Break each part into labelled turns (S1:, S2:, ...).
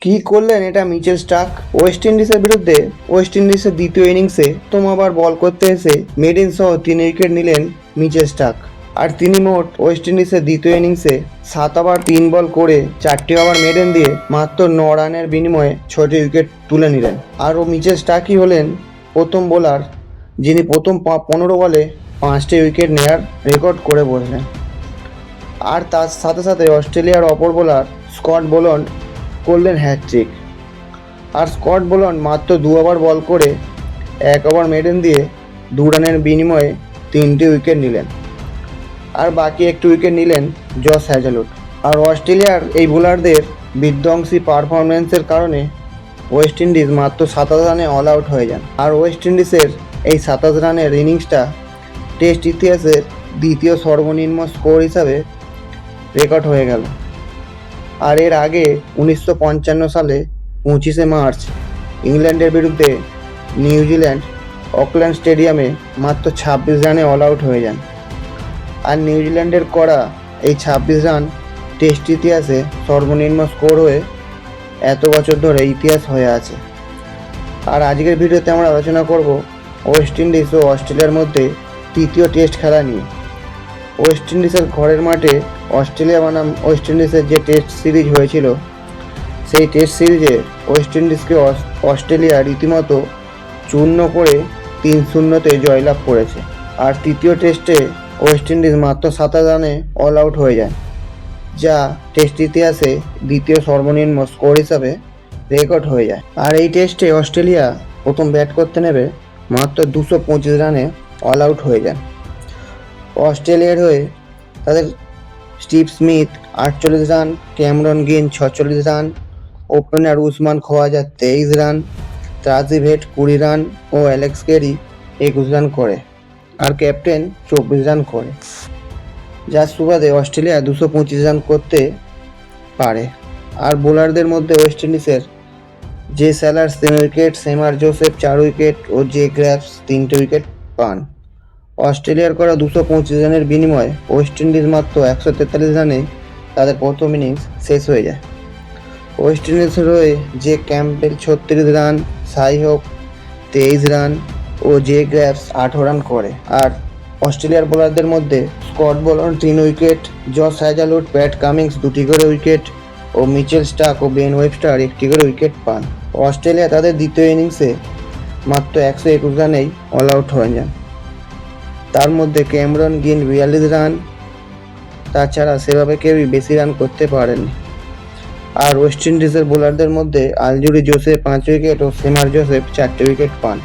S1: কি করলেন এটা মিচেল স্টার্ক। ওয়েস্ট ইন্ডিজের বিরুদ্ধে ওয়েস্ট ইন্ডিজের দ্বিতীয় ইনিংসে প্রথম ওভার বল করতে এসে মেডিন সহ 3 উইকেট নিলেন মিচেল স্টার্ক। আর তিনি মোট ওয়েস্ট ইন্ডিজের দ্বিতীয় ইনিংসে 7 ওভার 3 বল করে 4টি ওভার মেডেন দিয়ে মাত্র 9 রানের বিনিময়ে 6টি উইকেট তুলে নিলেন। আর মিচেল স্টার্কই হলেন প্রথম বোলার যিনি প্রথম 15 বলে 5টি উইকেট নেওয়ার রেকর্ড করে বসলেন। আর তার সাথে সাথে অস্ট্রেলিয়ার অপর বোলার স্কট বোল্যান্ড করলেন হ্যাটট্রিক। আর স্কট বোল্যান্ড মাত্র 2 ওভার বল করে 1 ওভার মেডেন দিয়ে 2 রানের বিনিময়ে 3টি উইকেট নিলেন। আর বাকি 1টি উইকেট নিলেন জস হ্যাজেলউড। আর অস্ট্রেলিয়ার এই বোলারদের বিধ্বংসী পারফরমেন্সের কারণে ওয়েস্ট ইন্ডিজ মাত্র 27 রানে অল আউট হয়ে যান। আর ওয়েস্ট ইন্ডিজের এই 27 রানের ইনিংসটা টেস্ট ইতিহাসের দ্বিতীয় সর্বনিম্ন স্কোর হিসাবে রেকর্ড হয়ে গেল। আর এর আগে 1955 সালে 25শে মার্চ ইংল্যান্ডের বিরুদ্ধে নিউজিল্যান্ড অকল্যান্ড স্টেডিয়ামে মাত্র 26 রানে অল আউট হয়ে যান। আর নিউজিল্যান্ডের করা এই 26 রান টেস্ট ইতিহাসে সর্বনিম্ন স্কোর হয়ে এত বছর ধরে ইতিহাস হয়ে আছে। আর আজকের ভিডিওতে আমরা আলোচনা করব ওয়েস্ট ইন্ডিজ ও অস্ট্রেলিয়ার মধ্যে তৃতীয় টেস্ট খেলা নিয়ে। ওয়েস্ট ইন্ডিজের ঘরের মাঠে অস্ট্রেলিয়া বনাম ওয়েস্ট ইন্ডিজের যে টেস্ট সিরিজ হয়েছিল, সেই টেস্ট সিরিজে ওয়েস্ট ইন্ডিজকে অস্ট্রেলিয়া রীতিমতো চূর্ণ করে 3-0তে জয়লাভ করেছে। আর তৃতীয় টেস্টে ওয়েস্ট ইন্ডিজ মাত্র 27 রানে অল আউট হয়ে যায়, যা টেস্ট ইতিহাসে দ্বিতীয় সর্বনিম্ন স্কোর হিসাবে রেকর্ড হয়ে যায়। আর এই টেস্টে অস্ট্রেলিয়া প্রথম ব্যাট করতে নেবে মাত্র 225 রানে অল আউট হয়ে যায়। অস্ট্রেলিয়ার হয়ে তাদের Steve Smith 48 run, Cameron Green 46 run, opener Usman Khawaja 23 run, তাজিব হেড 20 রান ও অ্যালেক্স ক্যারি 21 রান করে। আর ক্যাপ্টেন 24 রান করে, যার সুবাদে অস্ট্রেলিয়া 225 রান করতে পারে। আর বোলারদের মধ্যে ওয়েস্ট ইন্ডিজের জে স্যালার্স 3 উইকেট, সেমার জোসেফ 4 উইকেট ও জে গ্র্যাভস 3টে উইকেট পান। অস্ট্রেলিয়ার করা 225 রানের বিনিময়ে ওয়েস্ট ইন্ডিজ মাত্র 143 রানে তাদের প্রথম ইনিংস শেষ হয়ে যায়। ওয়েস্ট ইন্ডিজের হয়ে J Campbell 36 run, Shai Hope 23 run ও জে গ্র্যাভস 18 রান করে। আর অস্ট্রেলিয়ার বোলারদের মধ্যে Scott Boland 3 wicket, Josh Hazlewood, Pat Cummins 2টি করে উইকেট ও মিচেল স্টার্ক ও বেন ওয়েবস্টার 1টি করে উইকেট পান। অস্ট্রেলিয়া তাদের দ্বিতীয় ইনিংসে মাত্র 121 রানেই অল আউট হয়ে যান। তার মধ্যে ক্যামেরন গ্রিন 42 রান, তাছাড়া সেভাবে কেউই বেশি রান করতে পারেননি। আর ওয়েস্ট ইন্ডিজের বোলারদের মধ্যে আলজুরি জোসেফ 5 উইকেট ও সেমার জোসেফ 4টে উইকেট পান।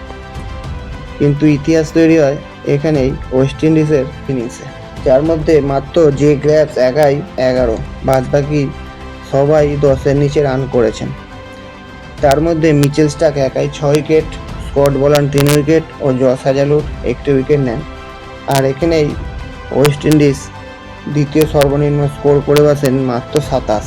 S1: কিন্তু ইতিহাস তৈরি হয় এখানেই ওয়েস্ট ইন্ডিজের ইনিংসে, যার মধ্যে মাত্র জে গ্র্যাভস একাই 11, বাদবাকি সবাই 10-এর নিচে রান করেছেন। তার মধ্যে মিচেল স্টার্ক একাই 6 উইকেট, স্কট বোল্যান্ড 3 উইকেট ও জস হ্যাজেলউড 1টি উইকেট নেন। আর এখানেই ওয়েস্ট ইন্ডিজ দ্বিতীয় সর্বনিম্ন স্কোর করে বসেন মাত্র 27।